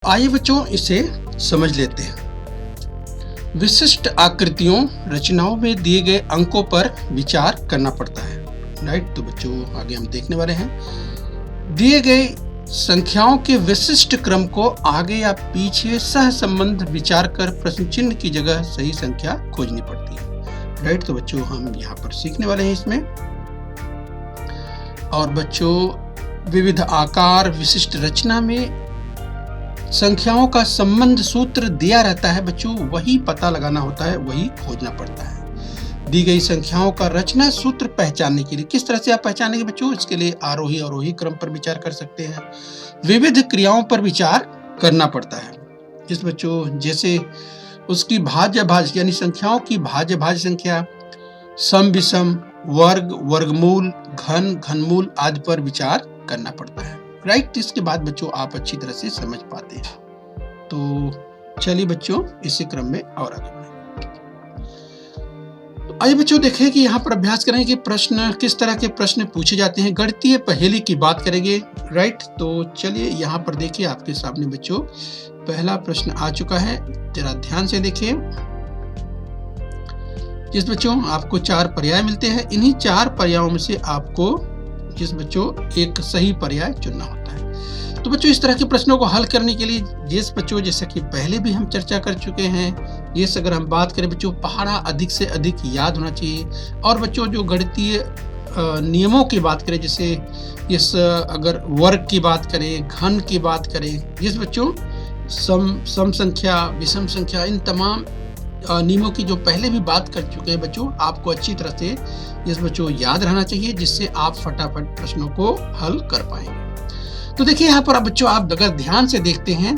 आइए बच्चों इसे समझ लेते हैं। विशिष्ट आकृतियों रचनाओं में दिए गए अंकों पर विचार करना पड़ता है। राइट, तो बच्चों आगे हम देखने वाले हैं दिए गए संख्याओं के विशिष्ट क्रम को आगे या पीछे सह संबंध विचार कर प्रश्न चिन्ह की जगह सही संख्या खोजनी पड़ती है। राइट, तो बच्चों हम यहाँ पर सीखने वाले हैं इसमें। और बच्चों विविध आकार विशिष्ट रचना में संख्याओं का संबंध सूत्र दिया रहता है बच्चों, वही पता लगाना होता है, वही खोजना पड़ता है। दी गई संख्याओं का रचना सूत्र पहचानने के लिए किस तरह से आप पहचानेंगे बच्चों, इसके लिए आरोही अवरोही क्रम पर विचार कर सकते हैं। विविध क्रियाओं पर विचार करना पड़ता है जिस बच्चों जैसे उसकी भाज्य भाज्य यानी संख्याओं की भाज्य भाज्य संख्या, सम विषम, वर्ग, वर्गमूल, घन, घनमूल आदि पर विचार करना पड़ता है। राइट, इसके बाद बच्चों आप अच्छी तरह से समझ पाते हैं। तो चलिए बच्चों इसी क्रम में और आगे बढ़ेंगे। तो आइए बच्चों देखें कि यहाँ पर अभ्यास करेंगे कि प्रश्न किस तरह के प्रश्न पूछे जाते हैं। गणितीय पहेली की बात करेंगे। राइट, तो चलिए यहाँ पर देखिए आपके सामने बच्चों पहला प्रश्न आ चुका है, जरा ध्यान से देखिए। जिस बच्चों आपको 4 पर्याय मिलते हैं, इन्हीं 4 पर्यायों में से आपको जिस बच्चों एक सही पर्याय चुनना होता है। तो बच्चों इस तरह के प्रश्नों को हल करने के लिए जिस बच्चों जैसे कि पहले भी हम चर्चा कर चुके हैं, ये अगर हम बात करें बच्चों पहाड़ा अधिक से अधिक याद होना चाहिए। और बच्चों जो गणितीय नियमों की बात करें, जैसे इस अगर वर्ग की बात करें, घन की बात करें, जिस बच्चों सम संख्या, विषम संख्या, इन तमाम नियमों की जो पहले भी बात कर चुके हैं बच्चों, आपको अच्छी तरह से इस बच्चों याद रहना चाहिए, जिससे आप फटाफट प्रश्नों को हल कर पाएंगे। तो देखिए यहाँ पर अब बच्चों आप अगर ध्यान से देखते हैं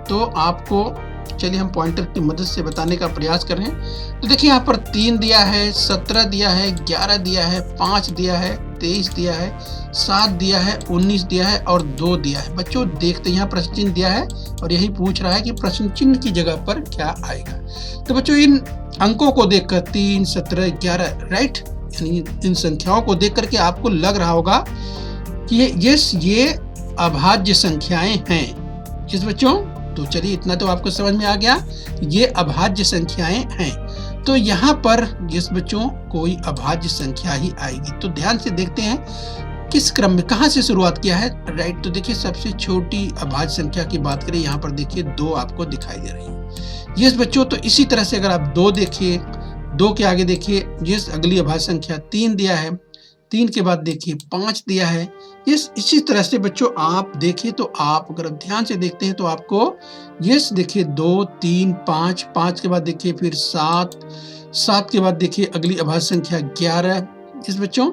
तो आपको, चलिए हम पॉइंटर की मदद से बताने का प्रयास कर रहे हैं। तो देखिए यहाँ पर 3 दिया है, 17 दिया है, 11 दिया है, 5 दिया है, 23 दिया है, 7 दिया है, 19 दिया है और 2 दिया है। बच्चों देखते यहाँ प्रश्न चिन्ह दिया है और यही पूछ रहा है कि प्रश्न चिन्ह की जगह पर क्या आएगा। तो बच्चों इन अंकों को देखकर 3, 17, 11, राइट, यानी इन संख्याओं को देख करके आपको लग रहा होगा कि ये अभाज्य संख्याएं हैं। जिस बच्चों तो चलिए इतना तो आपको समझ में आ गया, ये अभाज्य संख्याएं हैं। तो यहाँ पर जिस बच्चों कोई अभाज्य संख्या ही आएगी। तो ध्यान से देखते हैं किस क्रम में कहाँ से शुरुआत किया है। राइट, तो देखिए सबसे छोटी अभाज्य संख्या की बात करें, यहाँ पर देखिए 2 आपको दिखाई दे रही है। ये बच्चों तो इसी तरह से अगर आप 2 देखिए, 2 के आगे देखिए ये अगली अभाज्य संख्या 3 दिया है, 3 के बाद देखिए 5 दिया है। इसी तरह से बच्चों आप देखिए तो आप अगर ध्यान से देखते हैं तो आपको ये देखिए 2, 3, 5, 5 के बाद देखिए फिर 7, 7 के बाद देखिए अगली अभाज्य संख्या 11 इस बच्चों,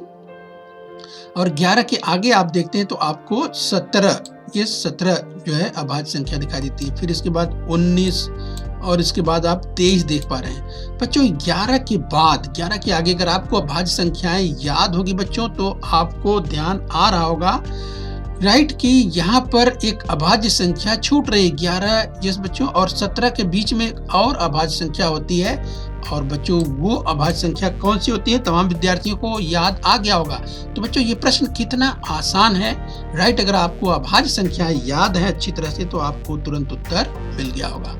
और 11 के आगे आप देखते हैं तो आपको 17, ये 17 जो है अभाज्य संख्या दिखाई देती है। फिर इसके बाद 19 और इसके बाद आप 23 देख पा रहे हैं बच्चों। 11 के बाद 11 के आगे अगर आपको अभाज्य संख्याएं याद होगी बच्चों तो आपको ध्यान आ रहा होगा, राइट, कि यहाँ पर एक अभाज्य संख्या छूट रही है 11 जिस बच्चों, और 17 के बीच में और अभाज्य संख्या होती है। और बच्चों वो अभाज्य संख्या कौन सी होती है, तमाम विद्यार्थियों को याद आ गया होगा। तो बच्चों ये प्रश्न कितना आसान है, राइट। अगर आपको अभाज्य संख्या याद है अच्छी तरह से तो आपको तुरंत उत्तर मिल गया होगा।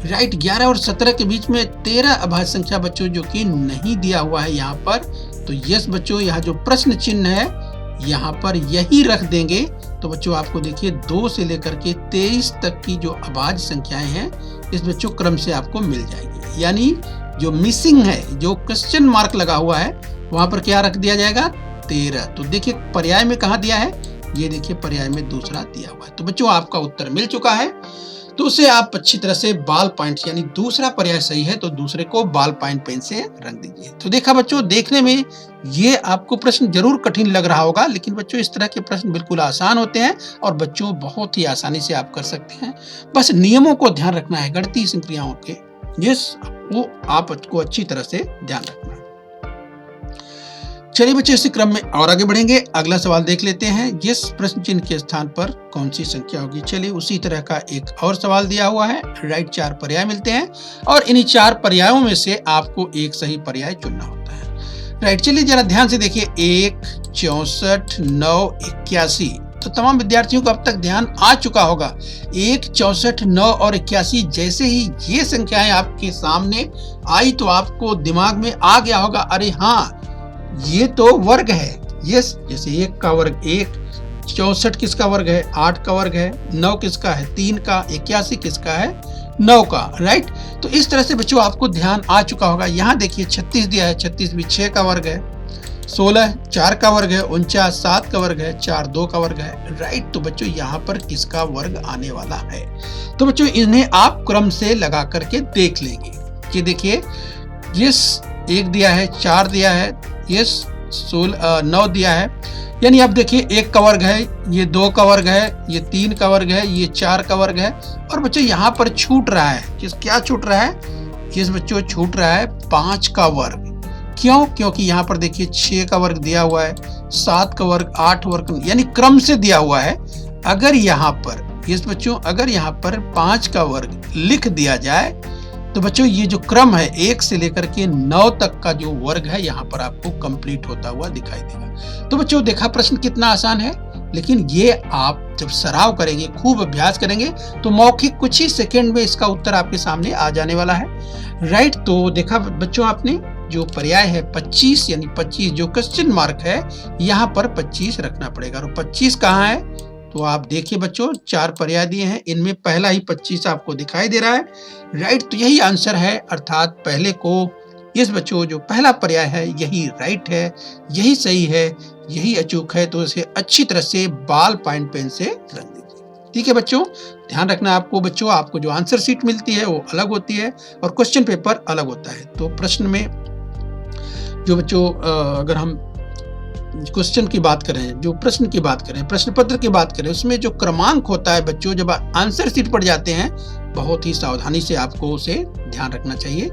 राइट, 11 और 17 के बीच में 13 अभाज्य संख्या बच्चों जो कि नहीं दिया हुआ है यहाँ पर। तो यस बच्चों, यहाँ जो प्रश्न चिन्ह है यहाँ पर यही रख देंगे। तो बच्चों आपको देखिए 2 से लेकर के 23 तक की जो अभाज्य संख्याएं हैं इस बच्चों क्रम से आपको मिल जाएगी। यानी जो मिसिंग है, जो क्वेश्चन मार्क लगा हुआ है, वहां पर क्या रख दिया जाएगा, 13। तो देखिए पर्याय में कहाँ दिया है, ये देखिए पर्याय में दूसरा दिया हुआ है। तो बच्चों आपका उत्तर मिल चुका है। तो उसे आप अच्छी तरह से बॉल पॉइंट, यानी दूसरा पर्याय सही है तो दूसरे को बॉल पॉइंट पेन से रंग दीजिए। तो देखा बच्चों, देखने में ये आपको प्रश्न जरूर कठिन लग रहा होगा, लेकिन बच्चों इस तरह के प्रश्न बिल्कुल आसान होते हैं और बच्चों बहुत ही आसानी से आप कर सकते हैं। बस नियमों को ध्यान रखना है, गणितीय संक्रियाओं के, वो आपको अच्छी तरह से ध्यान रखना है। चलिए बच्चों इसी क्रम में और आगे बढ़ेंगे। अगला सवाल देख लेते हैं, जिस प्रश्न चिन्ह के स्थान पर कौन सी संख्या होगी। चलिए उसी तरह का एक और सवाल दिया हुआ है। राइट, 4 पर्याय मिलते हैं और इन्हीं 4 पर्यायों में से आपको एक सही पर्याय चुनना होता है। राइट, चलिए जरा ध्यान से देखिए। 1, 64, 9, 81। तो तमाम विद्यार्थियों को अब तक ध्यान आ चुका होगा 1, 64, 9 और 81। जैसे ही ये संख्याएं आपके सामने आई तो आपको दिमाग में आ गया होगा, अरे हाँ ये तो वर्ग है। यस, जैसे 1 का वर्ग 1, 64 किसका वर्ग है 8 का वर्ग है, 9 किसका है 3 का, 81 किसका है 9 का, राइट। तो इस तरह से बच्चों आपको ध्यान आ चुका होगा। यहाँ देखिए 36 दिया है, 36 भी 6 का वर्ग है, 16 4 का वर्ग है, 49 7 का वर्ग है, 4 2 का वर्ग है, राइट। तो बच्चों यहाँ पर किसका वर्ग आने वाला है? तो बच्चों इन्हें आप क्रम से लगा करके देख लेंगे कि देखिए यस 1 दिया है, 4 दिया है, यस 9 दिया है, यानी अब देखिए 1 का वर्ग है, ये 2 का वर्ग है, ये 3 का वर्ग है, ये 4 का वर्ग है, और बच्चों यहाँ पर छूट रहा है क्या छूट रहा है? ये बच्चों छूट रहा है 5 का वर्ग। क्यों? क्योंकि यहाँ पर देखिए 6 का वर्ग दिया हुआ है, 7 का वर्ग, 8 वर्ग, यानी क्रम से दिया हुआ है। अगर यहाँ पर बच्चों अगर यहाँ पर 5 का वर्ग लिख दिया जाए तो बच्चों ये जो क्रम है 1 से लेकर के 9 तक का जो वर्ग है यहाँ पर आपको कंप्लीट होता हुआ दिखाई देगा। तो बच्चों देखा प्रश्न कितना आसान है, लेकिन ये आप जब सराव करेंगे, खूब अभ्यास करेंगे तो मौखिक कुछ ही सेकंड में इसका उत्तर आपके सामने आ जाने वाला है, राइट। तो देखा बच्चों आपने जो पर्याय है 25, यानी 25 जो क्वेश्चन मार्क है यहाँ पर 25 रखना पड़ेगा। और 25 कहाँ है? तो आप देखिए बच्चों 4 पर्याय दिए हैं, इनमें पहला ही 25 आपको दिखाई दे रहा है, राइट। तो यही आंसर है, अर्थात पहले को इस बच्चों जो पहला पर्याय है यही राइट है, यही सही है, यही अचूक है। तो इसे अच्छी तरह से बॉल पॉइंट पेन से रख दीजिए, ठीक है बच्चों। ध्यान रखना आपको बच्चों, आपको जो आंसर शीट मिलती है वो अलग होती है और क्वेश्चन पेपर अलग होता है। तो प्रश्न में जो बच्चों अगर हम क्वेश्चन की बात करें, जो प्रश्न की बात करें, प्रश्न पत्र की बात करें, उसमें जो क्रमांक होता है बच्चों जब आंसर शीट पर जाते हैं बहुत ही सावधानी से आपको उसे ध्यान रखना चाहिए।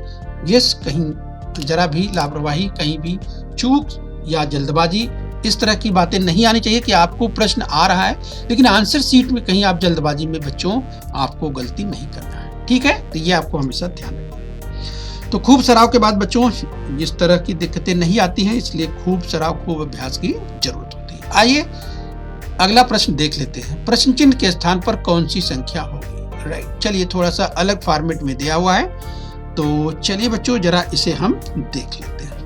यस, कहीं जरा भी लापरवाही, कहीं भी चूक या जल्दबाजी, इस तरह की बातें नहीं आनी चाहिए कि आपको प्रश्न आ रहा है लेकिन आंसर शीट में कहीं आप जल्दबाजी में बच्चों आपको गलती नहीं करना है, ठीक है। तो ये आपको हमेशा ध्यान रखना है। तो खूब सराव के बाद बच्चों इस तरह की दिक्कतें नहीं आती हैं, इसलिए खूब सराव, खूब अभ्यास की जरूरत होती है। आइए अगला प्रश्न देख लेते हैं। प्रश्न चिन्ह के स्थान पर कौन सी संख्या होगी, राइट। चलिए थोड़ा सा अलग फॉर्मेट में दिया हुआ है, तो चलिए बच्चों जरा इसे हम देख लेते हैं।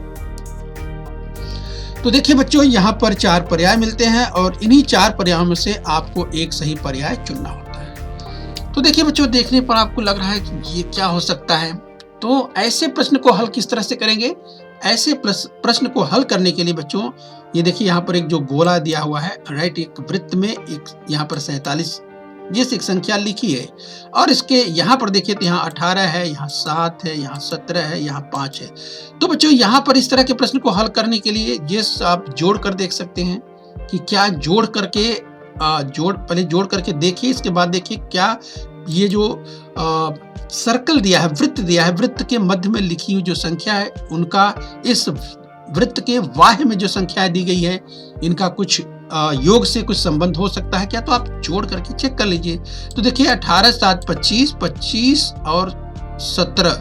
तो देखिए बच्चों यहाँ पर 4 पर्याय मिलते हैं और इन्हीं 4 पर्यायों में से आपको एक सही पर्याय चुनना होता है। तो देखिए बच्चों देखने पर आपको लग रहा है कि ये क्या हो सकता है। तो ऐसे प्रश्न को हल किस तरह से करेंगे? ऐसे प्रश्न को हल करने के लिए बच्चों ये देखिए यहाँ पर एक जो गोला दिया हुआ है, राइट, एक वृत्त में एक यहाँ पर 47 जैसी एक संख्या लिखी है और इसके यहाँ पर देखिए तो यहाँ 18 है, यहाँ 7 है, यहाँ 17 है, यहाँ 5 है। तो बच्चों यहाँ पर इस तरह के प्रश्न को हल करने के लिए ये आप जोड़ कर देख सकते हैं कि क्या जोड़ करके पहले जोड़ करके देखिए, इसके बाद देखिए क्या ये जो सर्कल दिया है, वृत्त दिया है, वृत्त के मध्य में लिखी हुई जो संख्या है उनका इस वृत्त के बाह्य में जो संख्या दी गई है इनका कुछ योग से कुछ संबंध हो सकता है क्या? तो आप जोड़ करके चेक कर लीजिए। तो देखिए 18 7 25, 25 और 17,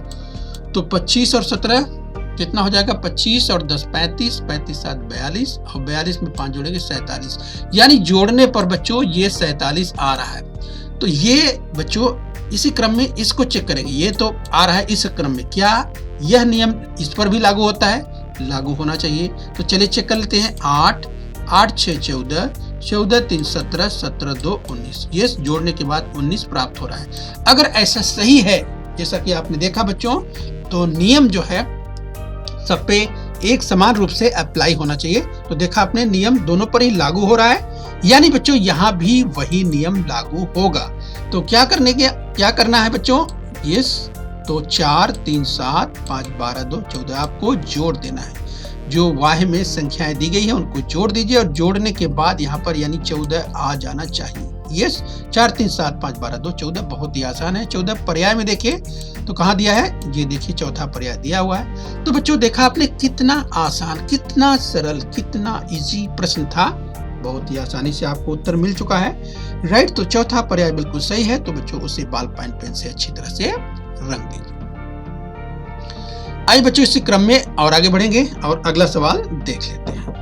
तो 25 और 17 कितना हो जाएगा? 25 और 10 35, 35 7 42 और 42 में 5 जोड़ेंगे 47, यानी जोड़ने पर बच्चों ये 47 आ रहा है। तो ये बच्चों इसी क्रम में इसको चेक करेंगे, ये तो आ रहा है इस क्रम में, क्या यह नियम इस पर भी लागू होता है? लागू होना चाहिए। तो चलिए चेक कर लेते हैं। 8 8 6 14, 14 3 17, 17 2 19, ये जोड़ने के बाद 19 प्राप्त हो रहा है। अगर ऐसा सही है जैसा कि आपने देखा बच्चों, तो नियम जो है सब पे एक समान रूप से अप्लाई होना चाहिए। तो देखा आपने नियम दोनों पर ही लागू हो रहा है, यानी बच्चों यहाँ भी वही नियम लागू होगा। तो क्या करना है बच्चों? यस, तो 4 3 7 5 12 2 14 आपको जोड़ देना है। जो वाह्य में संख्याएं दी गई है उनको जोड़ दीजिए और जोड़ने के बाद यहाँ पर यानी 14 आ जाना चाहिए। यस, 4 3 7 5 12 2 14 बहुत ही आसान है। 14 पर्याय में देखिए तो कहाँ दिया है? ये देखिए चौथा पर्याय दिया हुआ है। तो बच्चों देखा आपने कितना आसान, कितना सरल, कितना इजी प्रश्न था, बहुत ही आसानी से आपको उत्तर मिल चुका है, राइट। तो चौथा पर्याय बिल्कुल सही है। तो बच्चों उसे बॉल पॉइंट पेन से अच्छी तरह से रंग दीजिए। आइए बच्चों इसी क्रम में और आगे बढ़ेंगे और अगला सवाल देख लेते हैं,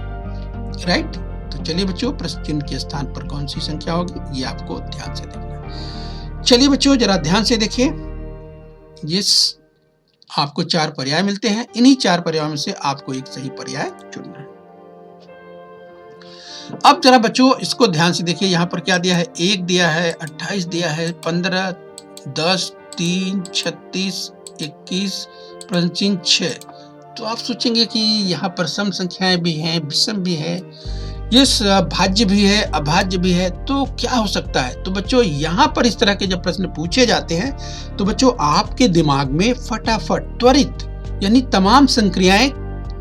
राइट। तो तो चलिए बच्चों, प्रश्न चिन्ह के स्थान पर कौन सी संख्या होगी ये आपको ध्यान से देखना है। चलिए बच्चों जरा ध्यान से देखिए, जिस आपको 4 पर्याय मिलते हैं, इन्हीं 4 पर्यायों में से आपको एक सही पर्याय चुनना है। अब जरा बच्चों इसको ध्यान से देखिए, यहाँ पर क्या दिया है, 1 दिया है, 28 दिया है, 15, 10, 3, 36, 21, प्रश्न चिन्ह 6। तो आप सोचेंगे कि यहाँ पर सम संख्याएं भी हैं, विषम भी है, ये भाज्य भी है, अभाज्य भी है, तो क्या हो सकता है। तो बच्चों यहाँ पर इस तरह के जब प्रश्न पूछे जाते हैं तो आपके दिमाग में फटाफट त्वरित यानी तमाम संक्रियाएं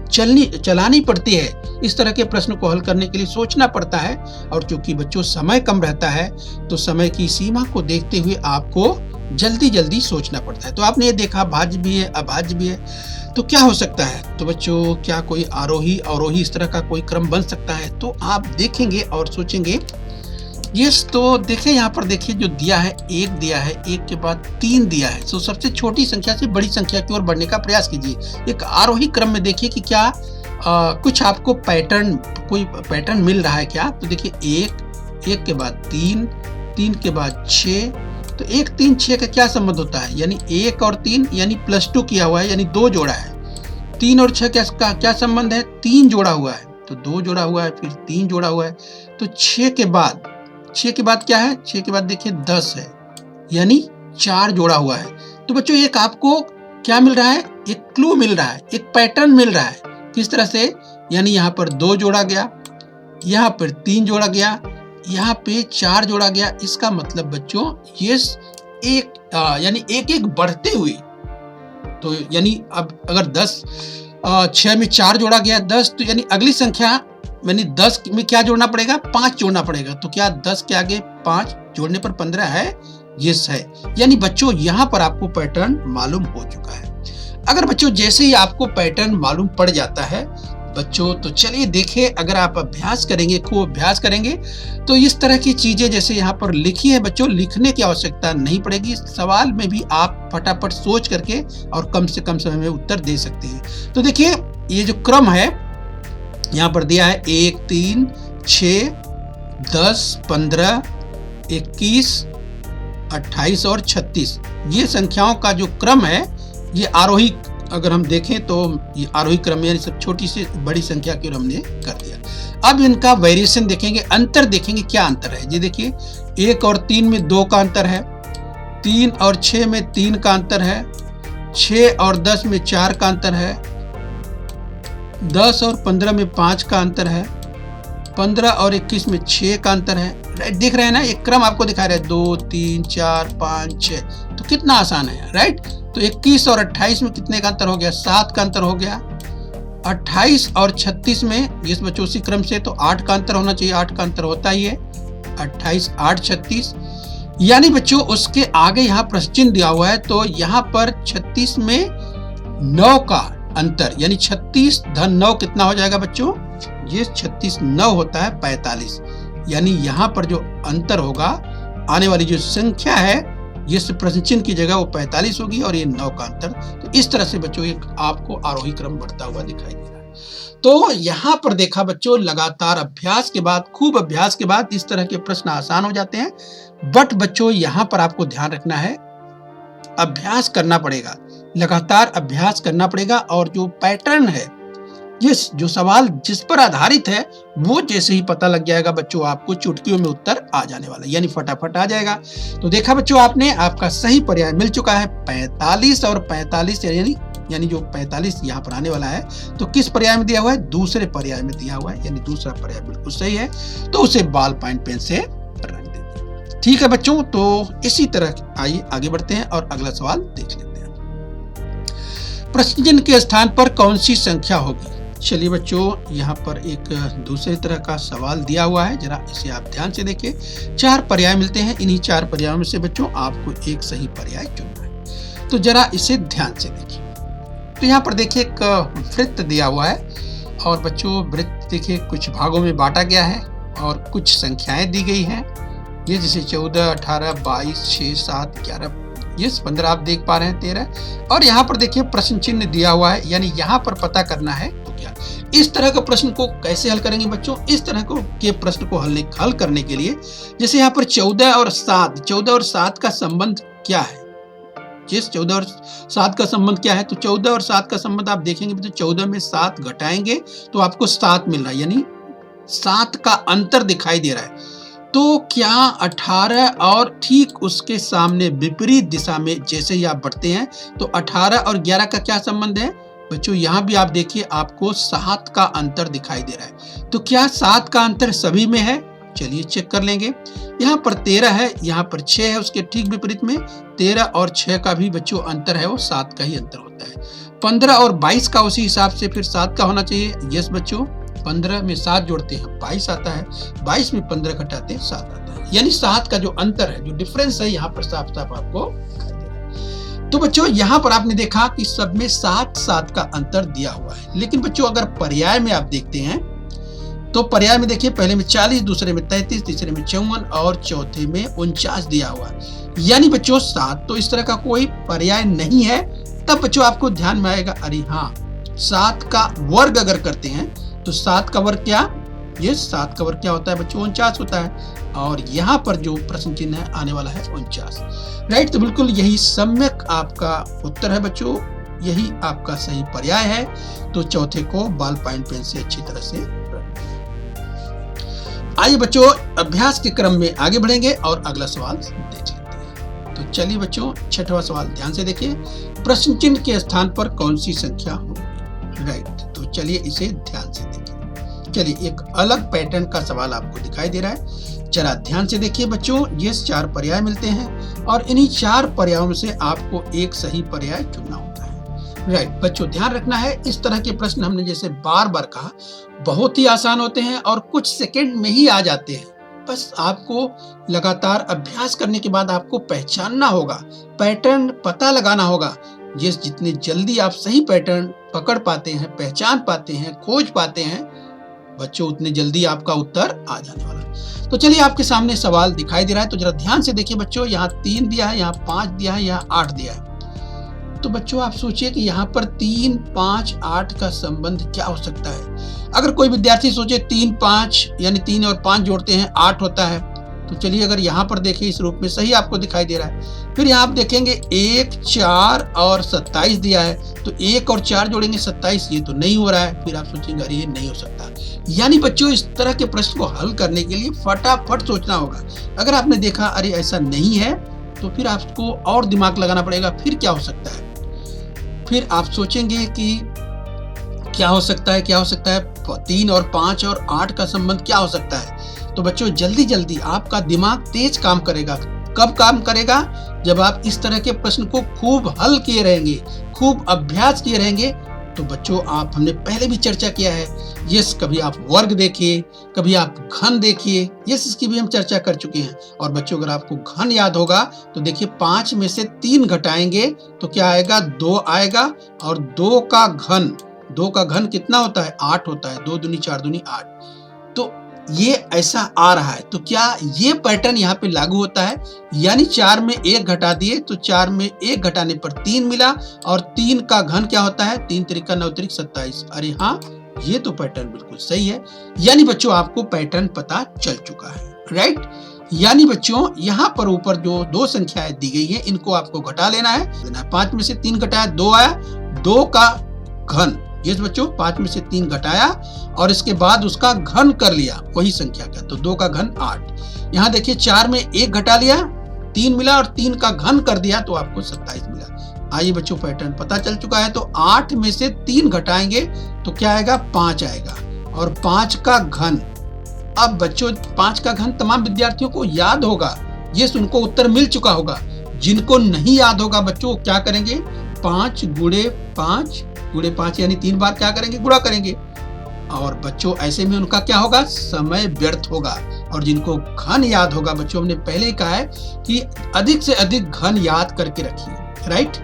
चलानी पड़ती है। इस तरह के प्रश्न को हल करने के लिए सोचना पड़ता है, और चूंकि बच्चों समय कम रहता है तो समय की सीमा को देखते हुए आपको जल्दी सोचना पड़ता है। तो आपने ये देखा भाज्य भी है, अभाज्य भी है, तो क्या हो सकता है। तो बच्चों क्या कोई आरोही अवरोही इस तरह का कोई क्रम बन सकता है। तो आप देखेंगे और सोचेंगे यस। तो देखिए यहाँ पर देखिए जो दिया है, 1 दिया है, 1 के बाद 3 दिया है, तो सबसे छोटी संख्या से बड़ी संख्या की ओर बढ़ने का प्रयास कीजिए। एक आरोही क्रम में देखिए कि क्या कुछ आपको कोई पैटर्न मिल रहा है क्या। तो देखिए 1 के बाद 3 के बाद 6, तो 1, 3, 6 का क्या संबंध होता है, यानी 1 और 3 यानी +2 किया हुआ है, यानी 2 जोड़ा है। 3 और 6 का क्या संबंध है, 3 जोड़ा हुआ है, तो 2 जोड़ा हुआ है, फिर 3 जोड़ा हुआ है। तो 6 के बाद क्या है, 6 के बाद देखिए 10 है, यानी 4 जोड़ा हुआ है। तो बच्चों एक आपको क्या मिल रहा है, एक क्लू मिल रहा है, एक पैटर्न मिल रहा है। किस तरह से, यानी यहाँ पर 2 जोड़ा गया, यहाँ पर 3 जोड़ा गया, यहाँ पे 4 जोड़ा गया। इसका मतलब बच्चों ये यानी एक बढ़ते हुए, तो यानी अब अगर 6 में 4 जोड़ा गया 10, तो यानी अगली संख्या यानी 10 में क्या जोड़ना पड़ेगा, 5 जोड़ना पड़ेगा। तो क्या 10 के आगे 5 जोड़ने पर 15 है, यस है। यानी बच्चों यहाँ पर आपको पैटर्न मालूम हो चुका है। अगर बच्चों जैसे ही आपको पैटर्न मालूम पड़ जाता है बच्चों, तो चलिए देखें, अगर आप अभ्यास करेंगे, खूब अभ्यास करेंगे, तो इस तरह की चीजें जैसे यहाँ पर लिखी है बच्चों, लिखने की आवश्यकता नहीं पड़ेगी। सवाल में भी आप फटाफट सोच करके और कम से कम समय में उत्तर दे सकते हैं। तो देखिए ये जो क्रम है यहाँ पर दिया है 1, 3, 6, 10, 15, 21, 28 और 36, ये संख्याओं का जो क्रम है, ये आरोही अगर हम देखें तो ये आरोही क्रम यानी सब छोटी से बड़ी संख्या की ओर हमने कर दिया। अब इनका वेरिएशन देखेंगे, अंतर देखेंगे, क्या अंतर है। ये देखिए 1 और 3 में 2 का अंतर है, 3 और 6 में 3 का अंतर है, 6 और 10 में 4 का अंतर है, 10 और 15 में 5 का अंतर है, 15 और 21 में 6 का अंतर है। राइट, देख रहे हैं ना, एक क्रम आपको दिखा रहा है 2, 3, 4, 5, 6, तो कितना आसान है। राइट, तो 21 और 28 में कितने का अंतर हो गया, 7 का अंतर हो गया। 28 और 36 में इस बच्चों उसी क्रम से, तो 8 का अंतर होना चाहिए, 8 का अंतर होता ही है। 28, 8, 36, यानी बच्चों उसके आगे यहाँ प्रश्न चिन्ह दिया हुआ है, तो यहाँ पर 36 में 9 का अंतर, यानी 36 धन 9 कितना हो जाएगा बच्चों, ये 36 9 होता है 45, यानी यहाँ पर जो अंतर होगा, आने वाली जो संख्या है ये प्रश्न चिन्ह की जगह वो 45 होगी और ये 9 का अंतर। तो इस तरह से बच्चों एक आपको आरोही क्रम बढ़ता हुआ दिखाई दे रहा है। तो यहाँ पर देखा बच्चों, लगातार अभ्यास के बाद, खूब अभ्यास के बाद इस तरह के प्रश्न आसान हो जाते हैं। बट बच्चों यहाँ पर आपको ध्यान रखना है, अभ्यास करना पड़ेगा, लगातार अभ्यास करना पड़ेगा, और जो पैटर्न है, ये जो सवाल जिस पर आधारित है, वो जैसे ही पता लग जाएगा बच्चों, आपको चुटकियों में उत्तर आ जाने वाला, यानी फटाफट आ जाएगा। तो देखा बच्चों आपने, आपका सही पर्याय मिल चुका है 45 और 45, यानी जो 45 यहाँ पर आने वाला है, तो किस पर्याय में दिया हुआ है, दूसरे पर्याय में दिया हुआ है, यानी दूसरा पर्याय बिल्कुल सही है। तो उसे बॉल पॉइंट पेन से रंग दे दिया। ठीक है बच्चों, तो इसी तरह आइए आगे बढ़ते हैं और अगला सवाल देख लेते हैं। प्रश्न चिन्ह के स्थान पर कौन सी संख्या होगी। चलिए बच्चों, यहाँ पर एक दूसरे तरह का सवाल दिया हुआ है, जरा इसे आप ध्यान से देखिए। 4 पर्याय मिलते हैं, इन्हीं 4 पर्यायों में से बच्चों आपको एक सही पर्याय चुनना है। तो जरा इसे ध्यान से देखिए। तो यहाँ पर देखिए एक वृत्त दिया हुआ है, और बच्चों वृत्त देखिए कुछ भागों में बांटा गया है और कुछ संख्याएं दी गई हैं, ये जैसे 14, 18, 22, 6, 7, 11, ये 15 आप देख पा रहे हैं, 13, और यहाँ पर देखिए प्रश्न चिन्ह दिया हुआ है, यानी यहाँ पर पता करना है तो क्या। इस तरह का प्रश्न को कैसे हल करेंगे बच्चों? इस तरह के प्रश्न को हल करने के लिए जैसे यहाँ पर 14 और 7 का संबंध क्या है? जिस 14 और 7 का संबंध क्या है? तो 14 और 7 का संबंध आप देखेंगे तो 14 में 7 घटाएंगे तो आपको 7 मिल रहा है, यानी 7 का अंतर दिखाई दे रहा है। तो क्या 18 और ठीक उसके सामने विपरीत दिशा में जैसे ही आप बढ़ते हैं तो 18 और 11 का क्या संबंध है? बच्चों यहाँ भी आप देखिए आपको 7 का अंतर दिखाई दे रहा है। तो क्या 7 का अंतर सभी में है? चलिए चेक कर लेंगे। यहाँ पर 13 है, यहाँ पर 6 है, उसके ठीक विपरीत में 13 और 6 का भी बच्चों अंतर है, वो 7 का ही अंतर होता है। 15 और 22 का उसी हिसाब से फिर 7 का होना चाहिए। यस बच्चों, 15 में 7 जोड़ते हैं 22 आता है, 22 में 15 घटाते हैं 7 आता है, यानी 7 का जो अंतर है, जो डिफरेंस है, यहाँ पर साफ साफ आपको दिखाई दे रहा है। तो बच्चों यहाँ पर आपने देखा कि सब में 7 का अंतर दिया हुआ है। लेकिन बच्चों अगर पर्याय में आप देखते हैं तो पर्याय में देखिए पहले में 40, दूसरे में 33, तीसरे में 54 और चौथे में 49 दिया हुआ है, यानी बच्चों 7 तो इस तरह का कोई पर्याय नहीं है। तब बच्चों आपको ध्यान में आएगा, अरे हाँ 7 का वर्ग अगर करते हैं तो 7 का वर्ग क्या? ये 7 का वर्ग क्या होता है बच्चों? 49 होता है। और यहाँ पर जो प्रश्न चिन्ह है आने वाला है 49, राइट। तो बिल्कुल यही सम्यक आपका उत्तर है बच्चों, यही आपका सही पर्याय है। तो चौथे को बॉल पॉइंट पेन से अच्छी तरह से। आइए बच्चों अभ्यास के क्रम में आगे बढ़ेंगे और अगला सवाल देख लेते हैं। तो चलिए बच्चों 6वां सवाल ध्यान से देखिए। प्रश्न चिन्ह के स्थान पर कौन सी संख्या होगी? राइट, तो चलिए इसे ध्यान से देखिए। चलिए एक अलग पैटर्न का सवाल आपको दिखाई दे रहा है, जरा ध्यान से देखिए बच्चों। ये 4 पर्याय मिलते हैं और इन्हीं 4 पर्यायों से आपको एक सही पर्याय चुनना होता है। राइट बच्चों, ध्यान रखना है, इस तरह के प्रश्न हमने जैसे बार बार कहा बहुत ही आसान होते हैं और कुछ सेकंड में ही आ जाते हैं। बस आपको लगातार अभ्यास करने के बाद आपको पहचानना होगा, पैटर्न पता लगाना होगा। जितने जल्दी आप सही पैटर्न पकड़ पाते हैं, पहचान पाते हैं, खोज पाते हैं बच्चों, उतने जल्दी आपका उत्तर आ जाने वाला। तो चलिए आपके सामने सवाल दिखाई दे रहा है, तो जरा ध्यान से देखिए बच्चों। यहाँ 3 दिया है, यहाँ 5 दिया है, यहाँ 8 दिया है। तो बच्चों आप सोचिए कि यहाँ पर 3, 5, 8 का संबंध क्या हो सकता है? अगर कोई विद्यार्थी सोचे 3, 5 यानी 3 और 5 जोड़ते हैं 8 होता है, तो चलिए अगर यहाँ पर देखें इस रूप में सही आपको दिखाई दे रहा है। फिर यहाँ आप देखेंगे 1, 4 और 27 दिया है, तो 1 और 4 जोड़ेंगे 27, ये तो नहीं हो रहा है। फिर आप सोचेंगे अरे ये नहीं हो सकता। यानी बच्चों इस तरह के प्रश्न को हल करने के लिए फटाफट सोचना होगा। अगर आपने देखा अरे ऐसा नहीं है, तो फिर आपको और दिमाग लगाना पड़ेगा, फिर क्या हो सकता है। फिर आप सोचेंगे कि क्या हो सकता है, क्या हो सकता है, 3 और 5 और 8 का संबंध क्या हो सकता है। तो बच्चों जल्दी जल्दी आपका दिमाग तेज काम करेगा। कब काम करेगा? जब आप इस तरह के प्रश्न को खूब हल किए रहेंगे, खूब अभ्यास किए रहेंगे। तो बच्चों आप हमने पहले भी चर्चा किया है, यस कभी आप वर्ग देखिए, कभी आप घन देखिए, यस इसकी भी हम चर्चा कर चुके हैं। और बच्चों अगर आपको घन याद होगा तो देखिए 5 में से 3 घटाएंगे तो क्या आएगा? 2 आएगा। और 2 का घन कितना होता है? 8 होता है। 2 दूनी 4 दूनी 8। तो ये ऐसा आ रहा है, तो क्या ये पैटर्न यहाँ पे लागू होता है? यानी 4 में 1 घटा दिए तो 4 में 1 घटाने पर 3 मिला। और 3 का घन क्या होता है? 3 त्रिका 9 त्रिक 27। अरे हाँ, ये तो पैटर्न बिल्कुल सही है। यानी बच्चों आपको पैटर्न पता चल चुका है, राइट। यानी बच्चों यहाँ पर ऊपर जो 2 संख्याएं दी गई हैं, इनको आपको घटा लेना है। 5 में से 3 घटाया 2 आया, 2 का घन, ये बच्चों 5 में से 3 घटाया और इसके बाद उसका घन कर लिया वही संख्या का, तो 2 का घन 8। यहाँ देखिए 4 में 1 घटा लिया, 3 मिला और 3 का घन कर दिया तो आपको 27 मिला। आइए बच्चों पैटर्न पता चल चुका है। तो 8 में से 3 घटाएंगे तो क्या आएगा? 5 आएगा। और 5 का घन, अब बच्चों 5 का घन तमाम विद्यार्थियों को याद होगा, ये उनको उत्तर मिल चुका होगा। जिनको नहीं याद होगा बच्चों क्या करेंगे? 5 गुणे 5 यानी 3 बार क्या करेंगे? गुणा करेंगे। और बच्चों ऐसे में उनका क्या होगा? समय व्यर्थ होगा। और जिनको घन याद होगा बच्चों, हमने पहले ही कहा है कि अधिक से अधिक घन याद करके रखिए, राइट।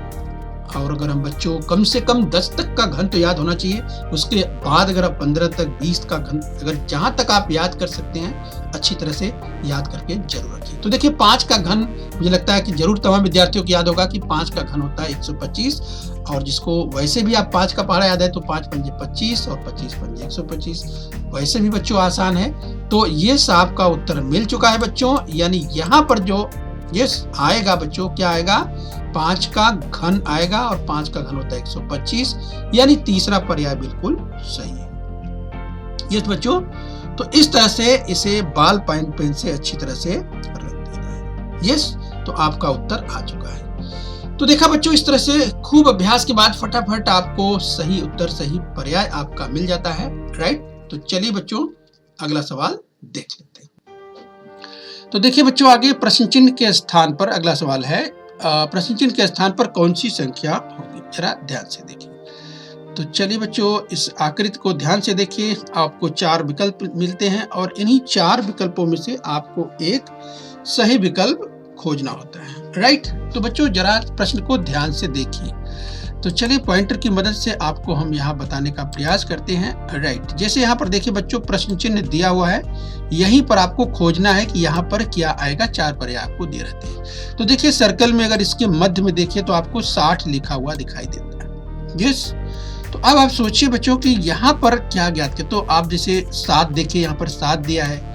और अगर हम बच्चों कम से कम 10 तक का घन तो याद होना चाहिए, उसके बाद अगर आप 15 तक 20 का घन, अगर जहां तक आप याद कर सकते हैं अच्छी तरह से याद करके जरूर रखिए। तो देखिए 5 का घन मुझे लगता है कि जरूर तमाम विद्यार्थियों को याद होगा कि 5 का घन होता है 125 और जिसको वैसे भी आप 5 का पहाड़ा याद है तो 5 पंजे 25 और 25 पंजे 125, वैसे भी बच्चों आसान है। तो ये आपका उत्तर मिल चुका है बच्चों। यानी यहाँ पर जो ये आएगा बच्चों, क्या आएगा, 5 का घन आएगा और 5 का घन होता है 125, यानी तीसरा पर्याय बिल्कुल सही है। यस बच्चों, तो इस तरह से इसे बॉल पॉइंट पेन से अच्छी तरह से रख देना है। यस, तो आपका उत्तर आ चुका है। तो देखा बच्चों, इस तरह से खूब अभ्यास के बाद फटाफट आपको सही उत्तर, सही पर्याय आपका मिल जाता है, राइट। तो चलिए बच्चों अगला सवाल देख लेते हैं। तो देखिए बच्चों, आगे प्रश्न चिन्ह के स्थान पर अगला सवाल है, प्रश्न चिन्ह के स्थान पर कौन सी संख्या होगी, जरा ध्यान से देखिए। तो चलिए बच्चों, इस आकृति को ध्यान से देखिए। आपको 4 विकल्प मिलते हैं और इन्हीं 4 विकल्पों में से आपको एक सही विकल्प खोजना होता है, राइट। तो बच्चों जरा प्रश्न को ध्यान से देखिए। तो चलिए पॉइंटर की मदद से आपको हम यहाँ बताने का प्रयास करते हैं, राइट। जैसे यहाँ पर देखिए बच्चों, प्रश्न चिन्ह दिया हुआ है, यहीं पर आपको खोजना है कि यहाँ पर क्या आएगा। 4 पर्याय आपको दे रहते हैं। तो देखिए सर्कल में अगर इसके मध्य में देखिए तो आपको 60 लिखा हुआ दिखाई देता है। यस, तो अब आप सोचिए बच्चों कि यहाँ पर क्या ज्ञात किया। तो आप जैसे 7 देखिए, यहाँ पर 7 दिया है,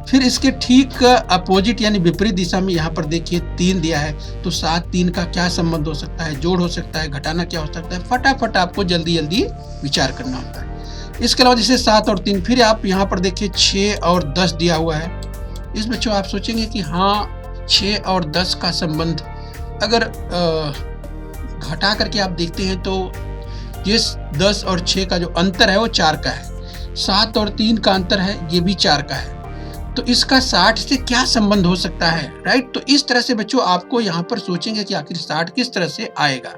फिर इसके ठीक अपोजिट यानी विपरीत दिशा में यहाँ पर देखिए 3 दिया है। तो 7 3 का क्या संबंध हो सकता है, जोड़ हो सकता है, घटाना क्या हो सकता है, फटाफट आपको जल्दी जल्दी विचार करना होता है। इसके अलावा जैसे 7 और 3, फिर आप यहाँ पर देखिए 6 और 10 दिया हुआ है। इस बच्चों आप सोचेंगे कि हाँ 6 और 10 का संबंध अगर घटा करके आप देखते हैं तो ये 10 और 6 का जो अंतर है वो 4 का है, 7 और 3 का अंतर है ये भी 4 का है। तो इसका 60 से क्या संबंध हो सकता है, राइट। तो इस तरह से बच्चों आपको यहाँ पर सोचेंगे कि आखिर 60 किस तरह से आएगा।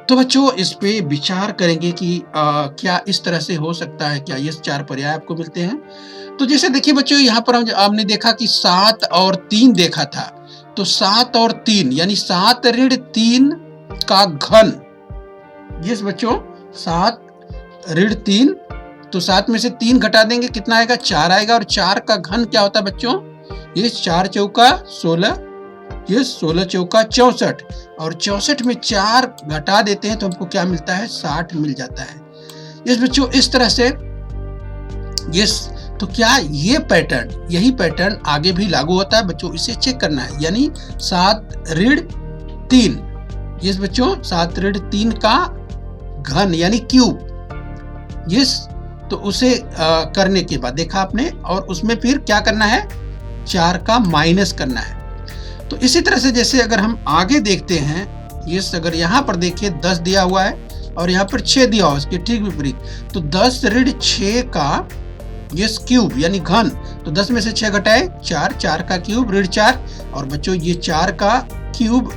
तो बच्चों इस पे विचार करेंगे कि क्या इस तरह से हो सकता है, क्या ये 4 पर्याय आपको मिलते हैं। तो जैसे देखिए बच्चों, यहाँ पर हमने देखा कि 7 और 3 देखा था। तो 7 और 3 यानी 7 ऋण 3 का घन। यस बच्चों, 7 ऋण 3, तो 7 में से 3 घटा देंगे, कितना आएगा, 4 आएगा। और 4 का घन क्या होता है बच्चों, ये 4 चौका 16, ये 16 चौका 64, और 64 में 4 घटा देते हैं तो हमको क्या मिलता है, 60 मिल जाता है। यस बच्चों, इस तरह से यस, तो क्या ये पैटर्न, यही पैटर्न आगे भी लागू होता है बच्चों, इसे चेक करना है। यानी 7 ऋण 3, यस बच्चों 7 ऋण 3 का घन यानी क्यूब। यस, तो उसे करने के बाद देखा आपने, और उसमें फिर क्या करना है, 4 का माइनस करना है। तो इसी तरह से जैसे अगर हम आगे देखते हैं, यस अगर यहाँ पर देखिए 10 दिया हुआ है और यहाँ पर 6 दिया हुआ है, इसके ठीक विपरीत। तो 10 ऋण 6 का यस क्यूब यानी घन, तो 10 में से 6 घटाए 4, 4 का क्यूब ऋण 4, और बच्चों ये 4 का क्यूब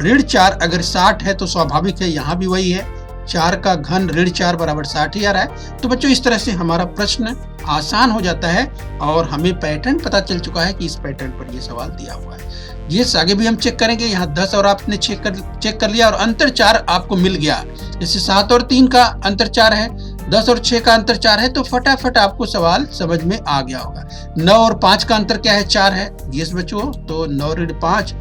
ऋण 4 अगर 60 है तो स्वाभाविक है यहाँ भी वही है, 4 का घन ऋण 4 बराबर 60 ही आ रहा है। तो बच्चों इस तरह से हमारा प्रश्न आसान हो जाता है और हमें पैटर्न पता चल चुका है कि इस पैटर्न पर यह सवाल दिया हुआ है। ये आगे भी हम चेक करेंगे। यहाँ 10 और आपने चेक कर लिया और अंतर 4 आपको मिल गया। जैसे 7 और 3 का अंतर 4 है, 10 और 6 का अंतर 4 है, तो फटाफट आपको सवाल समझ में आ गया होगा। 9 और 5 का अंतर क्या है, 4 है। ये बच्चों तो 9 ऋण 5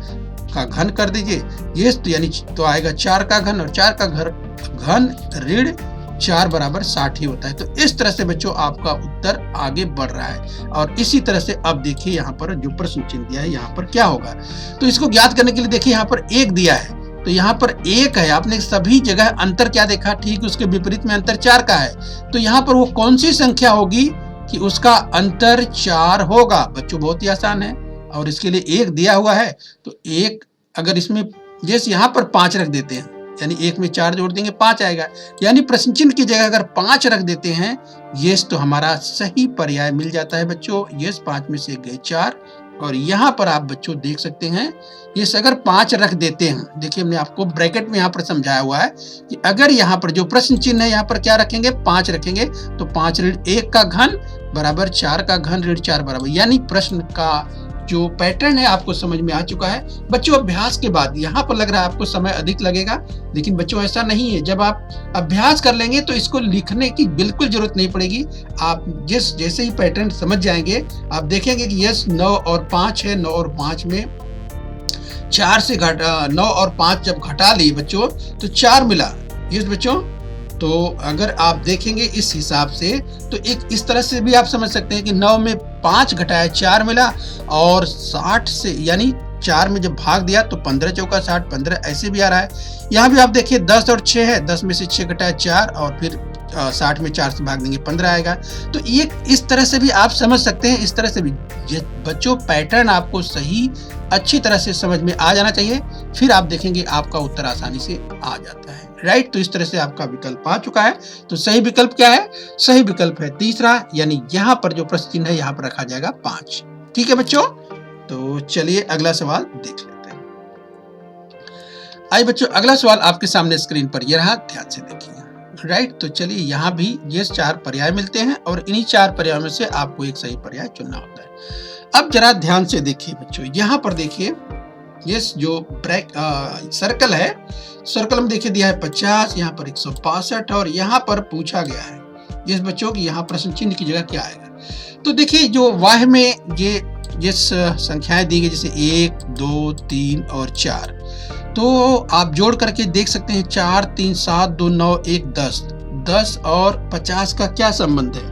का घन कर दीजिए, ये तो यानी तो आएगा 4 का घन, और 4 का घन ऋण 4 बराबर 60 ही होता है। तो इस तरह से बच्चों आपका उत्तर आगे बढ़ रहा है। और इसी तरह से अब देखिए यहाँ पर जो प्रश्न चिन्ह दिया है यहाँ पर क्या होगा। तो इसको ज्ञात करने के लिए देखिए यहाँ पर 1 दिया है, तो यहाँ पर 1 है। आपने सभी जगह अंतर क्या देखा, ठीक उसके विपरीत में अंतर 4 का है। तो यहाँ पर वो कौन सी संख्या होगी कि उसका अंतर 4 होगा। बच्चों बहुत ही आसान है, और इसके लिए 1 दिया हुआ है। तो 1 अगर इसमें जैसे यहाँ पर 5 रख देते हैं, यानी 1 में 4 जोड़ देंगे 5 आएगा। यानी प्रश्न चिन्ह की जगह अगर 5 रख देते हैं, यस तो हमारा सही पर्याय मिल जाता है बच्चों। यस 5 में से गए 4, और यहाँ पर आप बच्चों देख सकते हैं, यस अगर 5 रख देते हैं, देखिए हमने आपको ब्रैकेट में यहाँ पर समझाया हुआ है कि अगर यहाँ पर जो प्रश्न चिन्ह है यहाँ पर क्या रखेंगे, 5 रखेंगे, तो 5 ऋण 1 का घन बराबर 4 का घन ऋण 4 बराबर, यानी प्रश्न का जो पैटर्न है आपको समझ में आ चुका है। बच्चों अभ्यास के बाद यहाँ पर लग रहा है आपको समय अधिक लगेगा, लेकिन बच्चों ऐसा नहीं है। जब आप अभ्यास कर लेंगे तो इसको लिखने की बिल्कुल जरूरत नहीं पड़ेगी। आप जैसे ही पैटर्न समझ जाएंगे, आप देखेंगे कि यस 9 और 5 है, 9 और 5 में 4 से 9 और 5 जब घटा ली बच्चों तो 4 मिला। यस बच्चों, तो अगर आप देखेंगे इस हिसाब से तो एक इस तरह से भी आप समझ सकते हैं कि 9 में 5 घटाया 4 मिला, और 60 से यानी 4 में जब भाग दिया तो 15 चौका 60, 15 ऐसे भी आ रहा है। यहाँ भी आप देखिए 10 और 6 है, 10 में से 6 घटाया 4, और फिर 60 में 4 से भाग देंगे 15 आएगा। तो ये इस तरह से भी आप समझ सकते हैं। इस तरह से भी बच्चों पैटर्न आपको सही अच्छी तरह से समझ में आ जाना चाहिए, फिर आप देखेंगे आपका उत्तर आसानी से आ जाता है। राइट, तो इस तरह से आपका विकल्प आ चुका है। तो सही विकल्प क्या है? सही विकल्प है तीसरा, यानी यहाँ पर जो प्रश्न चिन्ह है यहाँ पर रखा जाएगा 5। ठीक है बच्चों, तो चलिए अगला सवाल देख लेते हैं। आइए बच्चों, अगला सवाल आपके सामने स्क्रीन पर ये रहा, ध्यान से देखिए। राइट, तो चलिए यहाँ भी ये 4 पर्याय मिलते हैं और इन्हीं 4 पर्यायों में से आपको एक सही पर्याय चुनना होता है। अब जरा ध्यान से देखिए बच्चों, यहाँ पर देखिए ये जो सर्कल है, सर्कल में देखिए दिया है 50, यहाँ पर 165, और यहाँ पर पूछा गया है ये बच्चों की यहाँ प्रश्न चिन्ह की जगह क्या आएगा। तो देखिए जो वाह में ये जिस संख्याएं दी गई जैसे 1, 2, 3 और 4, तो आप जोड़ करके देख सकते हैं 4, 3, 7, 2, 9, 1, 10, 10 और 50 का क्या संबंध है।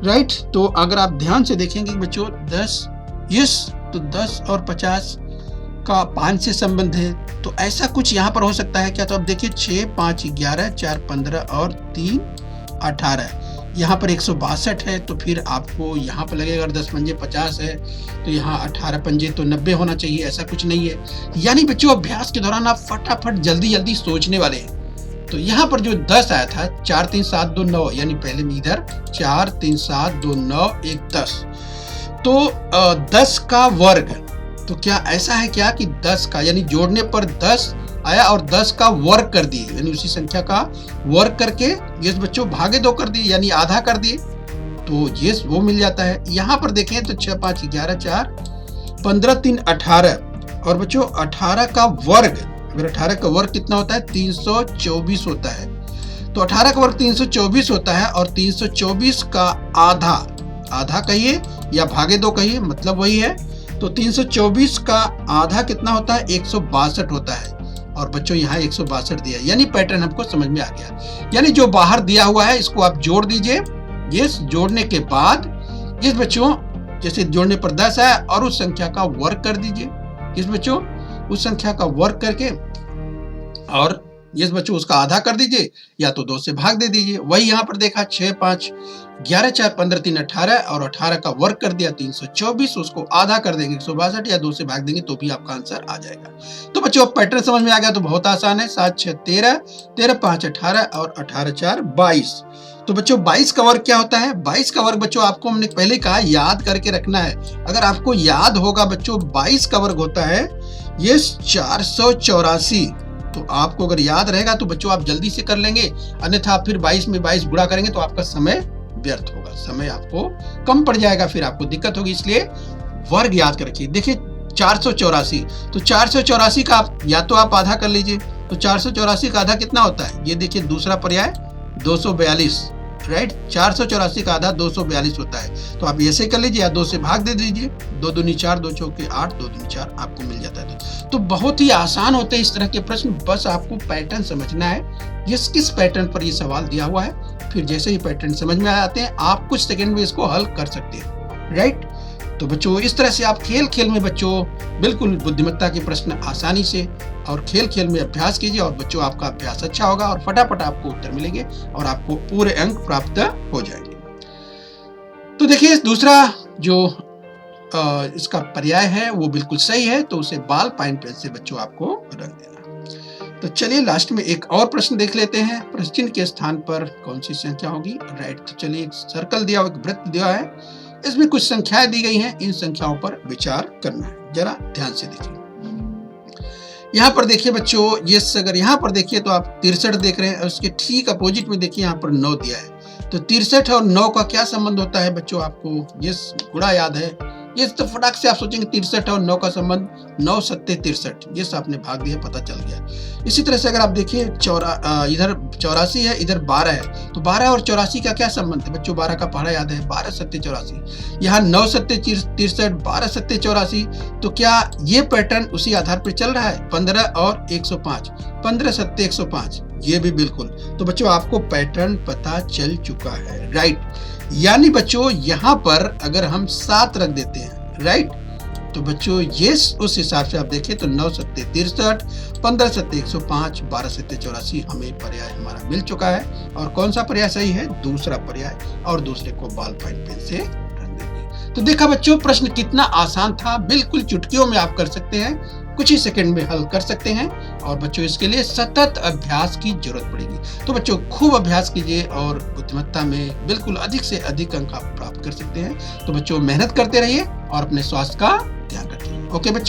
राइट, तो अगर आप ध्यान से देखेंगे बच्चों 10, यस, तो 10 और 50 का 5 से संबंध है, तो ऐसा कुछ यहाँ पर हो सकता है क्या? तो अब देखिए 6, 5, 11, 4, 15 और 3, 18, यहाँ पर 162 है, तो फिर आपको यहाँ पर लगेगा अगर 10 पंजे 50 है तो यहाँ 18 पंजे तो 90 होना चाहिए, ऐसा कुछ नहीं है। यानी बच्चों अभ्यास के दौरान आप फटाफट जल्दी जल्दी सोचने वाले हैं। तो यहाँ पर जो 10 आया था 4, 3, 7, 2, 9, यानी पहले में इधर 4, 3, 7, 2, 9, 1, 10, तो 10 का वर्ग, तो क्या ऐसा है क्या कि 10 का यानी जोड़ने पर 10 आया और 10 का वर्ग कर दिए, यानी उसी संख्या का वर्ग करके ये बच्चों भागे 2 कर दिए, यानी आधा कर दिए, तो ये वो मिल जाता है। यहाँ पर देखें तो 6, 5, 11, 4, 15, 3, 18, और बच्चों 18 का वर्ग, अगर 18 का वर्ग कितना होता है 324 होता है, तो 18 का वर्ग 324 होता है, और 324 का आधा, आधा कहिए या भागे 2 कहिए, मतलब वही है। तो 324 का आधा कितना होता है 162 होता है, और बच्चों यहाँ 162 दिया, यानी पैटर्न हमको समझ में आ गया। यानी जो बाहर दिया हुआ है इसको आप जोड़ दीजिए, ये जोड़ने के बाद इस बच्चों जैसे जोड़ने पर 10 है और उस संख्या का वर्ग कर दीजिए, इस बच्चों उस संख्या का वर्ग करके, और ये बच्चों उसका आधा कर दीजिए या तो 2 से भाग दे दीजिए। वही यहाँ पर देखा 6, 5, 11, 4, 15, 3, 18, और 18 का वर्ग कर दिया 324, उसको आधा कर देंगे 162 या 2 से भाग देंगे तो भी आपका आंसर आ जाएगा। तो बच्चों पैटर्न समझ में आ गया, तो बहुत आसान है। 7, 6, 13, 13, 5, 18 और 18, 4, 22। तो बच्चों 22 का वर्ग क्या होता है? 22 का वर्ग बच्चों आपको हमने पहले कहा याद करके रखना है। अगर आपको याद होगा बच्चों 22 का वर्ग होता है ये 484, तो आपको अगर याद रहेगा तो बच्चों आप जल्दी से कर लेंगे, अन्यथा आप फिर 22 में 22 गुणा करेंगे तो आपका समय व्यर्थ होगा, समय आपको कम पड़ जाएगा, फिर आपको दिक्कत होगी। इसलिए वर्ग याद कर रखिए। देखिए 484, तो 484 का आप या तो आप आधा कर लीजिए, तो 484 का आधा कितना होता है? ये देखिए दूसरा पर्याय 242, राइट, 484 का आधा 242 होता है, तो आप ऐसे कर लीजिए या 2 से भाग दे दीजिए, 2 दूनी 4, 2 चौके 8, 2 दूनी 4 आपको मिल जाता है। तो बहुत ही आसान होते हैं इस तरह के प्रश्न, बस आपको पैटर्न समझना है, किस पैटर्न पर ये सवाल दिया हुआ है, फिर जैसे ही पैटर्न समझ में आते हैं आप कुछ सेकंड में इसको हल कर सकते हैं। राइट, तो बच्चों इस तरह से आप खेल खेल में बच्चों बिल्कुल बुद्धिमत्ता के प्रश्न आसानी से और खेल खेल में अभ्यास कीजिए, और बच्चों आपका अभ्यास अच्छा होगा और फटाफट आपको उत्तर मिलेंगे और आपको पूरे अंक प्राप्त हो जाएंगे। तो देखिए दूसरा जो इसका पर्याय है वो बिल्कुल सही है, तो उसे बॉल पॉइंट पेन से बच्चों आपको रंग देना। तो चलिए लास्ट में एक और प्रश्न देख लेते हैं, प्रश्न चिन्ह के स्थान पर कौन सी संख्या होगी। राइट, तो चलिए एक सर्कल दिया हुआ, एक वृत्त दिया है, इसमें कुछ संख्याएं दी गई हैं, इन संख्याओं पर विचार करना है। जरा ध्यान से देखिए, यहाँ पर देखिए बच्चों, ये अगर यहाँ पर देखिए तो आप 63 देख रहे हैं, और उसके ठीक अपोजिट में देखिए यहाँ पर 9 दिया है। तो 63 और 9 का क्या संबंध होता है बच्चों? आपको ये गुणा याद है, ये तो फटाक से आप सोचेंगे 63 और 9 का संबंध, 9 सत्ते 63, ये आपने भाग दिया, पता चल गया। इसी तरह से अगर आप देखिए इधर 84 है, इधर 12 है, तो 12 और 84 का क्या संबंध है बच्चों? 12 का पहाड़ा याद है, 12 सत्ते 84। यहाँ 9 सत्ते 63, 12 सत्ते 84, तो क्या ये पैटर्न उसी आधार पर चल रहा है? 15 और 105, 15 सत्ते 105, ये भी बिल्कुल। तो बच्चों आपको पैटर्न पता चल चुका है, राइट। यानी बच्चों यहाँ पर अगर हम 7 रख देते हैं, राइट, तो बच्चों ये उस हिसाब से आप देखें तो 9 सत्ते 63, 15 सत्ते 105, 12 सत्ते 84 हमें पर्याय हमारा मिल चुका है। और कौन सा पर्याय सही है? दूसरा पर्याय, और दूसरे को बॉल पॉइंट पेन से रख देंगे। तो देखा बच्चों प्रश्न कितना आसान था, बिल्कुल चुटकियों में आप कर सकते हैं, कुछ ही सेकंड में हल कर सकते हैं। और बच्चों इसके लिए सतत अभ्यास की जरूरत पड़ेगी। तो बच्चों खूब अभ्यास कीजिए और बुद्धिमत्ता में बिल्कुल अधिक से अधिक अंक आप प्राप्त कर सकते हैं। तो बच्चों मेहनत करते रहिए और अपने स्वास्थ्य का ध्यान रखिए। ओके बच्चों।